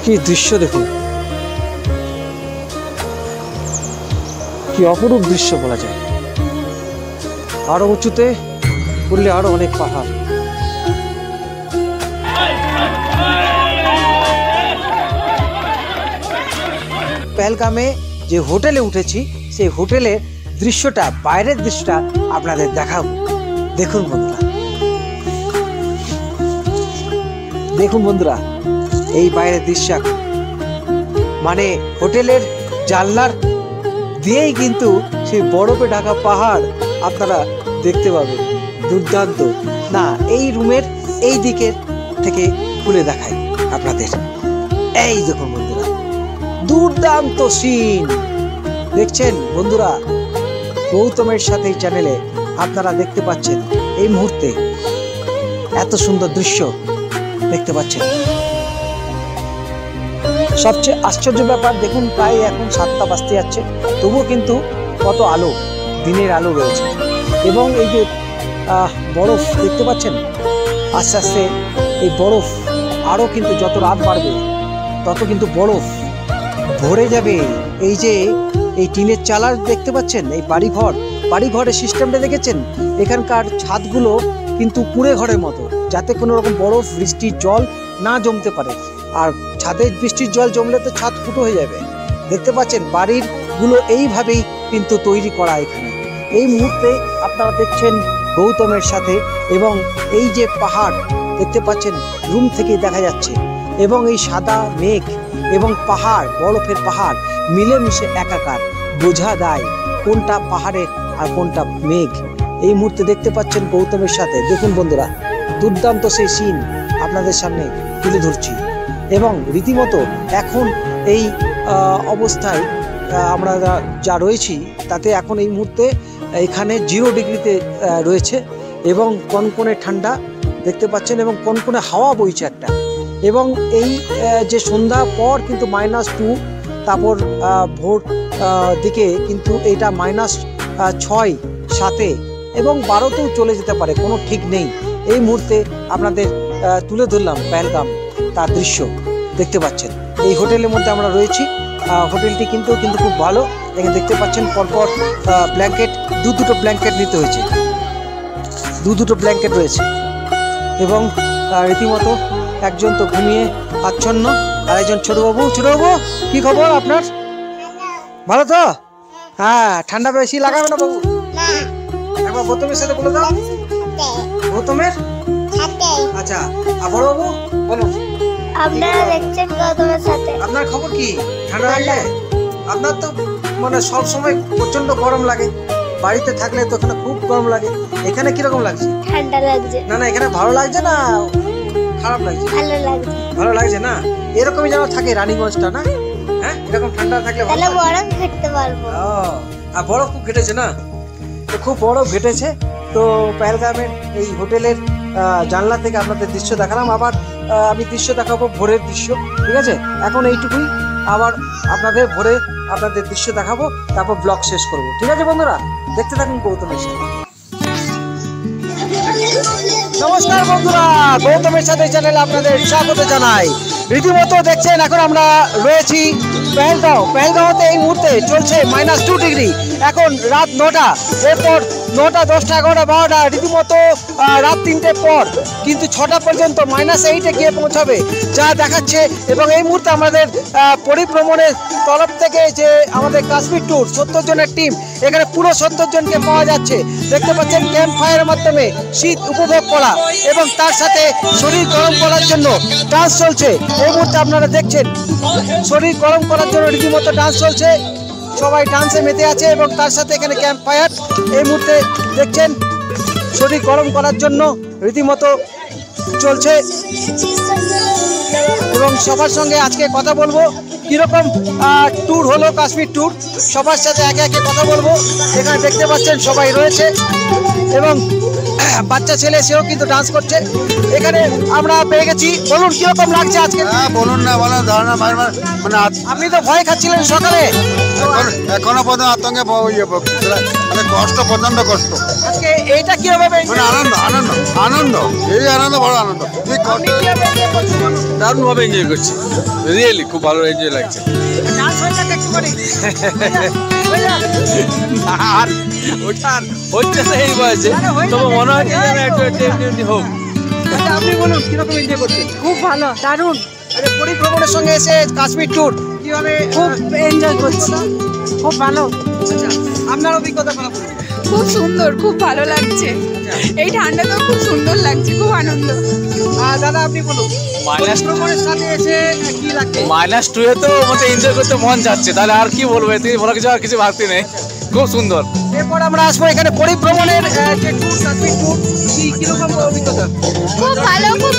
কি দৃশ্য দেখুন, কি অপরূপ দৃশ্য বলা যায়। আরো উঁচুতে উঠলে আরো অনেক পাহাড়। পেহেলগামে যে হোটেলে উঠেছি সেই হোটেলের দৃশ্যটা, বাইরের দৃশ্যটা আপনাদের দেখাবো। দেখুন বন্ধুরা, দেখুন বন্ধুরা, এই বাইরের দৃশ্য মানে হোটেলের জানলার দিয়েই কিন্তু সেই বরফে ঢাকা পাহাড় আপনারা দেখতে পাবেন। দুর্দান্ত না, এই রুমের এই দিকের থেকে খুলে দেখাই আপনাদের। এই দেখুন বন্ধুরা, দুর্দান্ত সিন দেখছেন বন্ধুরা। গৌতমের সাথে চ্যানেলে আপনারা দেখতে পাচ্ছেন এই মুহূর্তে এত সুন্দর দৃশ্য দেখতে পাচ্ছেন। সবচেয়ে আশ্চর্য ব্যাপার দেখুন, প্রায় এখন 7টা বাজতে যাচ্ছে, তবুও কিন্তু কত আলো, দিনের আলো রয়েছে। এবং এই যে বরফ দেখতে পাচ্ছেন, আস্তে আস্তে এই বরফ আরো কিন্তু যত রাত বাড়বে তত কিন্তু বরফ ভরে যাবে। এই যে এই টিনের চালার দেখতে পাচ্ছেন, এই বাড়িঘরের সিস্টেমটা দেখেছেন, এখানকার ছাদগুলো কিন্তু কুঁড়ে ঘরের মতো, যাতে কোনো রকম বরফ বৃষ্টির জল না জমতে পারে। আর ছাদে বৃষ্টির জল জমলে তো ছাদ ফুটো হয়ে যাবে। দেখতে পাচ্ছেন বাড়ির গুলো এইভাবেই কিন্তু তৈরি করা। এখানে এই মুহূর্তে আপনারা দেখছেন গৌতমের সাথে, এবং এই যে পাহাড় দেখতে পাচ্ছেন রুম থেকে দেখা যাচ্ছে, এবং এই সাদা মেঘ এবং পাহাড়, বরফের পাহাড় মিলেমিশে একাকার, বোঝা দেয় কোনটা পাহাড়ের আর কোনটা মেঘ। এই মুহূর্তে দেখতে পাচ্ছেন গৌতমের সাথে। দেখুন বন্ধুরা, দুর্দান্ত সেই সিন আপনাদের সামনে তুলে ধরছি। এবং রীতিমতো এখন এই অবস্থায় আমরা যা রয়েছি তাতে এখন এই মুহূর্তে এখানে 0 ডিগ্রিতে রয়েছে, এবং কনকনে ঠান্ডা দেখতে পাচ্ছেন, এবং কনকনে হাওয়া বইছে একটা। এবং এই যে সন্ধ্যা পর কিন্তু -2, তারপর ভোর দিকে কিন্তু এইটা -6, 7 এবং 12তেও চলে যেতে পারে, কোনো ঠিক নেই। এই মুহূর্তে আপনাদের তুলে ধরলাম পেহেলগাম, তার দৃশ্য দেখতে পাচ্ছেন। এই হোটেলের মধ্যে আমরা রয়েছি। হোটেলটি কিন্তু খুব ভালো। এখানে দেখতে পাচ্ছেন পরপর ব্ল্যাঙ্কেট, দুটো ব্ল্যাঙ্কেট নিতে হয়েছে, দুটো ব্ল্যাঙ্কেট রয়েছে। এবং রীতিমতো একজন তো ঘুমিয়ে আচ্ছন্ন, আর একজন ছোটবাবু। কি খবর আপনার? ভালো তো? হ্যাঁ, ঠান্ডা বেশি লাগাবে না বাবু? একবার গৌতমের সাথে বলে দাও। গৌতমের আচ্ছা, আর বড় বাবু বলো। আপনারা দেখছেন গৌতমের সাথে। আপনার খবর কি? ঠান্ডা লাগলে? আপনার তো মানে সব সময় প্রচন্ড গরম লাগে, বাড়িতে থাকলে তো এখানে খুব গরম লাগে। এখানে কিরকম লাগছে? ঠান্ডা লাগছে। না, এখানে ভালো লাগছে না খারাপ লাগছে? ভালো লাগছে না? এরকমই যেন থাকে রানীগঞ্জটা, না? হ্যাঁ, এরকম ঠান্ডা থাকলে তাহলে বরফ ঘেটতে পারবো। আর বরফ খুব ঘেটেছে না? তো খুব বরফ ঘেটেছে। তো পেহেলগামের এই হোটেলের জানলা থেকে আপনাদের দৃশ্য দেখালাম। আবার আমি দৃশ্য দেখাবো ভোরের দৃশ্য, ঠিক আছে? এখন এইটুকুই, আবার আপনাদের ভোরে আপনাদের দৃশ্য দেখাবো, তারপর ব্লগ শেষ করব, ঠিক আছে বন্ধুরা? দেখতে থাকুন গৌতমের সাথে। নমস্কার বন্ধুরা, গৌতমের সাথে চ্যানেলে আপনাদের স্বাগত জানাই। রীতিমতো দেখছেন এখন আমরা রয়েছি পেহেলগাঁওতে। এই মুহূর্তে চলছে -2 ডিগ্রি। এখন রাত 9টা, এরপর 9টা, 10টা, 11টা, 12টা, রীতিমতো রাত 3টের পর কিন্তু 6টা পর্যন্ত -8-এ গিয়ে পৌঁছাবে যা দেখাচ্ছে। এবং এই মুহূর্তে আমাদের পরিভ্রমণের তরফ থেকে যে আমাদের কাশ্মীর ট্যুর 70 জনের টিম, এখানে পুরো 70 জনকে পাওয়া যাচ্ছে। দেখতে পাচ্ছেন ক্যাম্প ফায়ারের মাধ্যমে শীত উপভোগ করা, এবং তার সাথে শরীর গরম করার জন্য ডান্স চলছে। এই মুহূর্তে আপনারা দেখছেন শরীর গরম করার জন্য রীতিমতো ডান্স চলছে, সবাই ডান্সে মেতে আছে, এবং তার সাথে এখানে ক্যাম্প ফায়ার এই মুহূর্তে দেখছেন শরীর গরম করার জন্য রীতিমতো চলছে। এবং সবার সঙ্গে আজকে কথা বলবো কিরকম ট্যুর হলো কাশ্মীর ট্যুর সবার সাথে একে একে কথা বলবো। এখানে দেখতে পাচ্ছেন সবাই রয়েছে এবং বাচ্চা ছেলে সেও কিন্তু ডান্স করছে। এখানে আমরা পেয়ে গেছি, বলুন কিরকম লাগছে আজকে? হ্যাঁ বলুন না, বলো ধারণা মানে আপনি তো ভয় খাচ্ছিলেন সকালে, এখনো পর্যন্ত আতঙ্কে মানে কষ্ট, প্রচন্ড কষ্ট। আজকে এইটা কিভাবে মানে আনন্দ আনন্দ আনন্দ, এই আনন্দ বড় আনন্দ। দারুণ ভাবে এনজয় করছি, রিয়েলি খুব ভালো এনজয় লাগছে। আর ওটা হচ্ছে না এই বয়সে, তবে মনে হয় যে একটু এমনি হোক। আপনি বলুন কিরকম এনজয় করছেন? খুব ভালো, দারুণ, পরিভ্রমণের সঙ্গে এসে কাশ্মীর ট্যুর কিভাবে খুব এনজয় করছি, খুব ভালো। আচ্ছা, আপনার অভিজ্ঞতা বলুন। খুব সুন্দর, খুব ভালো লাগছে। এই ঠান্ডাতেও খুব সুন্দর লাগছে, খুব আনন্দ। দাদা আপনি বলুন ভ্রমণের সাথে এসে কি লাগছে? -2 এ তো মতো এনজয় করতে মন যাচ্ছে, তাহলে আর কি বলবো, এতে বলা কিছু আর কিছু ভাবতে নেই, খুব সুন্দর। এরপর আমরা আসবো এখানে পরিভ্রমণের যে ট্যুর, কাশ্মীর ট্যুর, কিরকম অভিজ্ঞতা? খুব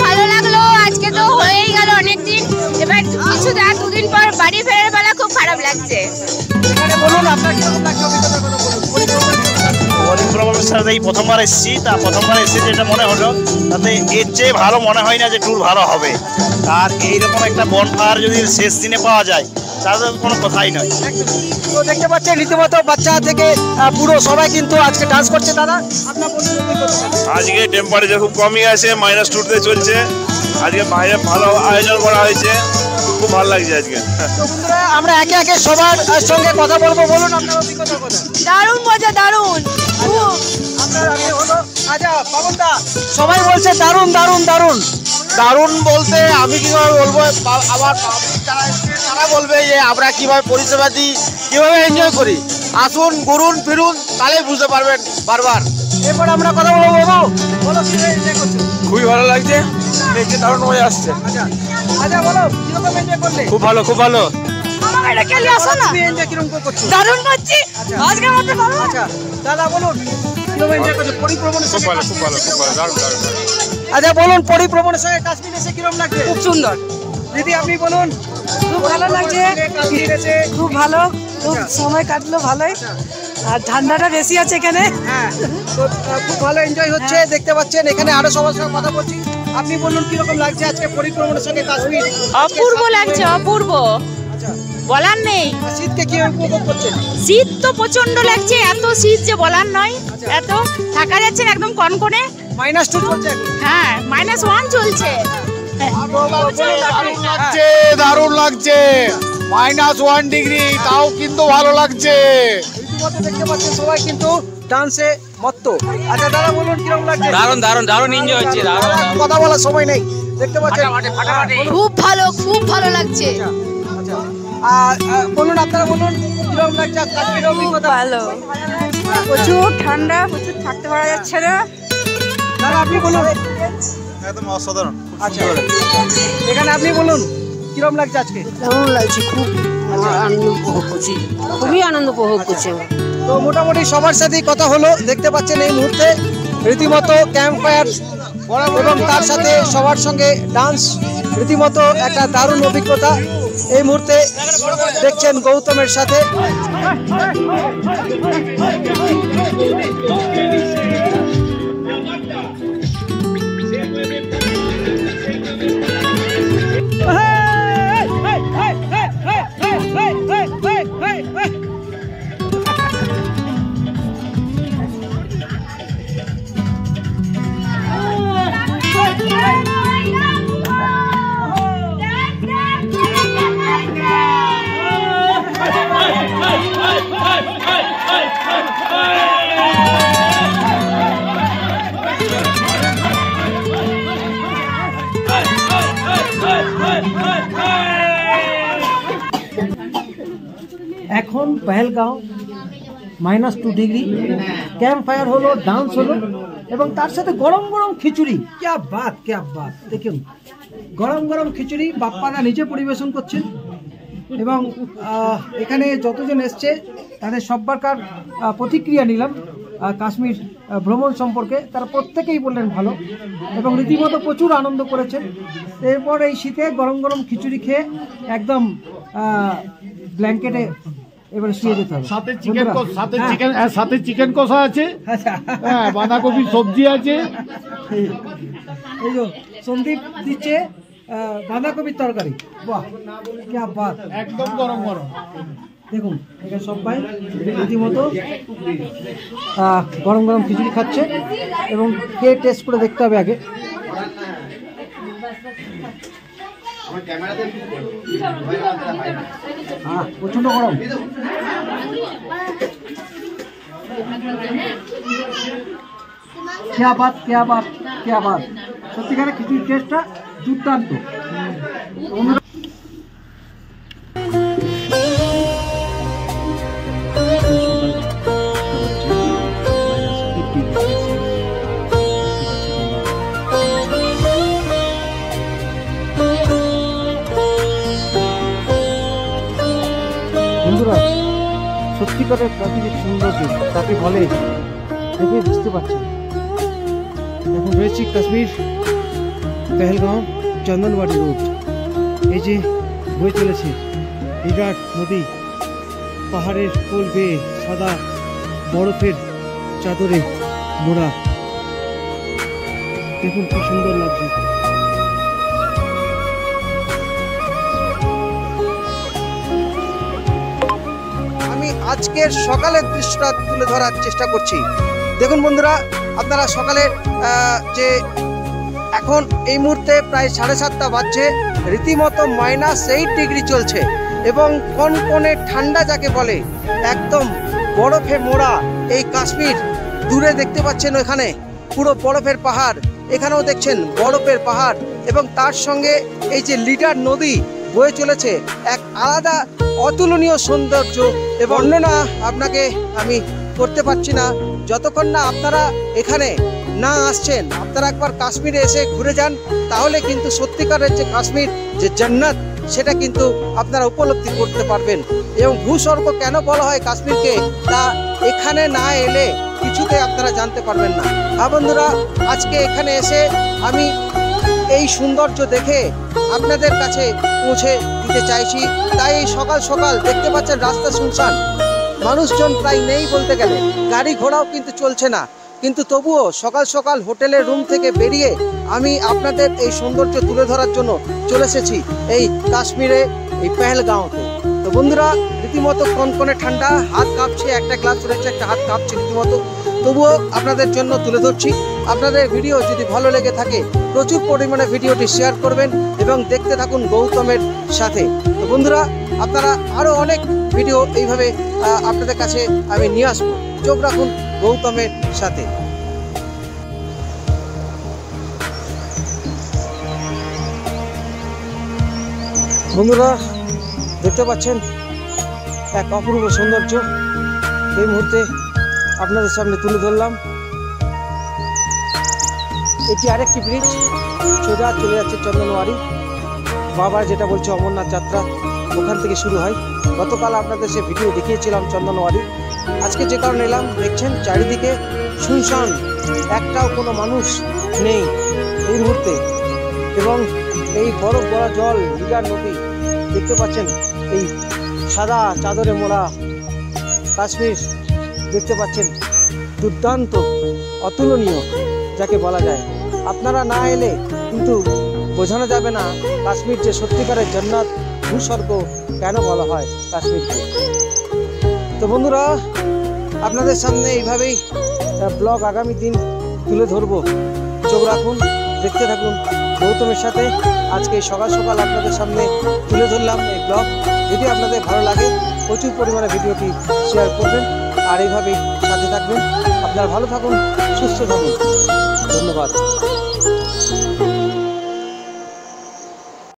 ভালো লাগলো। আজকে তো হয়েই গেল অনেকদিন, এবার কিছু 2 দিন পর বাড়ি ফেরার বেলা খুব খারাপ লাগছে। এখানে বলুন আপনার কিরকম লাগছে, অভিজ্ঞতা কথা বলুন। পরিভ্রমণের সাথে এই প্রথমবার এসেছি, তা প্রথমবার এসে যেটা মনে হলো তাতে এর চেয়ে ভালো মনে হয় না যে ট্যুর ভালো হবে। আর এইরকম একটা বনফায়ার যদি শেষ দিনে পাওয়া যায় তাহলে কোনো কথাই নয়। তো দেখতে পাচ্ছেন রীতিমতো বাচ্চা থেকে পুরো সবাই কিন্তু আজকে ডান্স করছে। দাদা আপনার বলুন অভিজ্ঞতা। আজকে টেম্পারেচার খুব কমই আছে, -2 তে চলছে। আজকে বাইরে ভালো আয়োজন করা হয়েছে, খুব ভালো লাগছে আজকে। তো বন্ধুরা আমরা একে একে সবার সঙ্গে কথা বলবো, বলুন আপনার অভিজ্ঞতা কথা। দারুণ মজা, দারুণ। আপনার আগে হলো আচ্ছা বাবনদা, সবাই বলছে দারুণ দারুণ দারুণ। দারুণ বলতে আমি কিভাবে বলবো, আবার যারা এসছে তারা বলবে যে আমরা কিভাবে পরিষেবা দিই, কিভাবে এনজয় করি। আসুন, ঘুরুন ফিরুন, তাহলেই বুঝতে পারবেন বারবার। এরপর আমরা কথা বলবো। বাবু বলো কিভাবে এনজয় করছো? খুবই ভালো লাগছে, দেখতে দারুণ মজা আসছে। আচ্ছা আচ্ছা বলো কিরকম এনজয় করলে? খুব ভালো, খুব ভালো। এটা খেলে আসো না, তুমি এনজয় কিরকম করছো? দারুণ করছি আজকের মধ্যে। আচ্ছা দাদা বলুন কিরকম এনজয় করছো পরিভ্রমণের সঙ্গে? খুব ভালো, দারুণ দারুণ। আচ্ছা বলুন পরিভ্রমণের সঙ্গে কাশ্মীর এসে কিরকম লাগছে? খুব সুন্দর, দিদি আপনি বলুন। খুব ভালো লাগছে, কাশ্মীর এসে খুব ভালো, খুব সময় কাটলো ভালোই। আর ঠান্ডাটা বেশি আছে এখানে। হ্যাঁ তো খুব ভালো এনজয় হচ্ছে, দেখতে পাচ্ছেন। এখানে আরো সবার সঙ্গে কথা বলছি। আপনি বলুন কিরকম লাগছে আজকে পরিভ্রমণের সঙ্গে কাশ্মীর? অপূর্ব লাগছে, অপূর্ব, আচ্ছা বলার নেই। শীতকে কি উপভোগ করছেন? শীত তো প্রচন্ড লাগছে, এত শীত যে বলার নয়, এত থাকা যাচ্ছে না, একদম কনকনে। -2 চলছে এখন। হ্যাঁ, -1 চলছে। দারুণ লাগছে, -1 ডিগ্রি, তাও কিন্তু ভালো লাগছে। রীতিমতো দেখতে পাচ্ছেন সবাই কিন্তু ডান্সে মত্ত। আচ্ছা দাদা বলুন কিরকম লাগছে? দারুণ দারুণ দারুণ এনজয় হচ্ছে, দারুণ। কথা বলার সময় নেই, দেখতে পাচ্ছেন। খুব ভালো, খুব ভালো লাগছে। আচ্ছা বলুন আপনারা বলুন কিরকম লাগছে কাশ্মীরের অভিজ্ঞতা? ভালো, প্রচুর ঠান্ডা, প্রচুর থাকতে পারা যাচ্ছে না। দাদা আপনি বলুন। একদম অসাধারণ। আচ্ছা এখানে আপনি বলুন কিরকম লাগছে আজকে? দারুণ লাগছে, খুব আনন্দ উপভোগ করছি, খুবই আনন্দ উপভোগ করছি। তো মোটামুটি সবার সাথেই কথা হলো, দেখতে পাচ্ছেন এই মুহূর্তে রীতিমতো ক্যাম্প ফায়ার এবং তার সাথে সবার সঙ্গে ডান্স, রীতিমতো একটা দারুণ অভিজ্ঞতা এই মুহূর্তে দেখছেন গৌতমের সাথে। এখন পেহেলগাঁও -2 ডিগ্রি, ক্যাম্প ফায়ার হলো, ডান্স হলো এবং তার সাথে গরম গরম খিচুড়ি। ক্যা বাত, দেখুন গরম গরম খিচুড়ি বাপ্পারা নিচে পরিবেশন করছেন এবং এখানে যতজন এসছে তাদের সব্বারকার প্রতিক্রিয়া নিলাম কাশ্মীর ভ্রমণ সম্পর্কে। তারা প্রত্যেকেই বললেন ভালো এবং রীতিমতো প্রচুর আনন্দ করেছেন। এরপর এই শীতে গরম গরম খিচুড়ি খেয়ে একদম ব্ল্যাঙ্কেটে এবারে শুয়ে যেতে হবে। সাথে চিকেন কষা আছে, হ্যাঁ, বাঁধাকপি সবজি আছে। এই যে সন্দীপ দিচ্ছে বাঁধাকপির তরকারি, বাহ কি বাত, একদম গরম গরম। দেখুন এখানে সবাই রীতিমতো গরম গরম খিচুড়ি খাচ্ছে এবং খেয়ে টেস্ট করে দেখতে হবে আগে। প্রচন্ড গরম। क्या बात क्या बात क्या बात, সত্যিকারের খিচুড়ির টেস্টটা দুর্দান্ত। বন্ধুরা সত্যিকারের প্রাকৃতিক সৌন্দর্য তাকে বলে দেখে বুঝতে পারছেন। এখন রয়েছি কাশ্মীর পেহেলগাঁও চন্দনবাড়ি রোড। এই যে বয়ে চলেছে বিরাট নদী, পাহাড়ের কোল বেয়ে সাদা বরফের চাদরে মোড়া। দেখুন কি সুন্দর লাগছে। আমি আজকের সকালের দৃশ্যটা তুলে ধরার চেষ্টা করছি। দেখুন বন্ধুরা, আপনারা সকালের যে এখন এই মুহূর্তে প্রায় 7:30 বাজছে, রীতিমতো -8 ডিগ্রি চলছে এবং কনকনে ঠান্ডা যাকে বলে, একদম বরফে মোড়া এই কাশ্মীর। দূরে দেখতে পাচ্ছেন ওখানে পুরো বরফের পাহাড়, এখানেও দেখছেন বরফের পাহাড় এবং তার সঙ্গে এই যে লিডার নদী বয়ে চলেছে, এক আলাদা অতুলনীয় সৌন্দর্য। বর্ণনা আপনাকে আমি করতে পারছি না যতক্ষণ না আপনারা এখানে না আসছেন। আপনারা একবার কাশ্মীরে এসে ঘুরে যান, তাহলে কিন্তু সত্যিকারের যে কাশ্মীর, যে জান্নাত, সেটা কিন্তু আপনারা উপলব্ধি করতে পারবেন। এবং ভূস্বর্গ কেন বলা হয় কাশ্মীরকে, তা এখানে না এলে কিছুতে আপনারা জানতে পারবেন না। হ্যাঁ বন্ধুরা, আজকে এখানে এসে আমি এই সৌন্দর্য দেখে আপনাদের কাছে পৌঁছে দিতে চাইছি। তাই এই সকাল সকাল দেখতে পাচ্ছেন রাস্তা শুনশান, মানুষজন প্রায় নেই বলতে গেলে, গাড়ি ঘোড়াও কিন্তু চলছে না। কিন্তু তবুও সকাল সকাল হোটেলের রুম থেকে বেরিয়ে আমি আপনাদের এই সৌন্দর্য তুলে ধরার জন্য চলে এসেছি এই কাশ্মীরে, এই পেহেলগাঁওতে। তো বন্ধুরা, রীতিমতো কনকনে ঠান্ডা, হাত কাঁপছে, একটা গ্লাস রয়েছে, একটা হাত কাঁপছে রীতিমতো। তবুও আপনাদের জন্য তুলে ধরছি। আপনাদের ভিডিও যদি ভালো লেগে থাকে প্রচুর পরিমাণে ভিডিওটি শেয়ার করবেন এবং দেখতে থাকুন গৌতমের সাথে। তো বন্ধুরা, আপনারা আরও অনেক ভিডিও এইভাবে আপনাদের কাছে আমি নিয়ে আসবো। চোখ রাখুন গৌতমের সাথে। বন্ধুরা দেখতে পাচ্ছেন এক অপূর্ব সৌন্দর্য এই মুহূর্তে আপনাদের সামনে তুলে ধরলাম। এটি আরেকটি ব্রিজ, সোজা চলে যাচ্ছে চন্দনওয়ারি। বাবার যেটা বলছে অমরনাথ যাত্রা, ওখান থেকে শুরু হয়। গতকাল আপনাদের সে ভিডিও দেখিয়েছিলাম চন্দনওয়ারি। আজকে যে কারণে এলাম, দেখছেন চারিদিকে শুনশান, একটাও কোনো মানুষ নেই এই মুহূর্তে। এবং এই বরফ ভরা জল, লিডার নদী দেখতে পাচ্ছেন, এই সাদা চাদরে মোড়া কাশ্মীর দেখতে পাচ্ছেন, দুর্দান্ত অতুলনীয় যাকে বলা যায়। আপনারা না এলে কিন্তু বোঝানো যাবে না কাশ্মীর যে সত্যিকারের জান্নাত, ভূস্বর্গ কেন বলা হয় কাশ্মীরকে। তো বন্ধুরা, আপনাদের সামনে এইভাবেই ব্লগ আগামী দিন তুলে ধরবো। চোখ রাখুন, দেখতে থাকুন গৌতমের সাথে। আজকে সকাল সকাল আপনাদের সামনে তুলে ধরলাম এই ব্লগ। যদি আপনাদের ভালো লাগে প্রচুর পরিমাণে ভিডিওটি শেয়ার করবেন আর এইভাবেই সাথে থাকবেন। আপনারা ভালো থাকুন, সুস্থ থাকুন। ধন্যবাদ।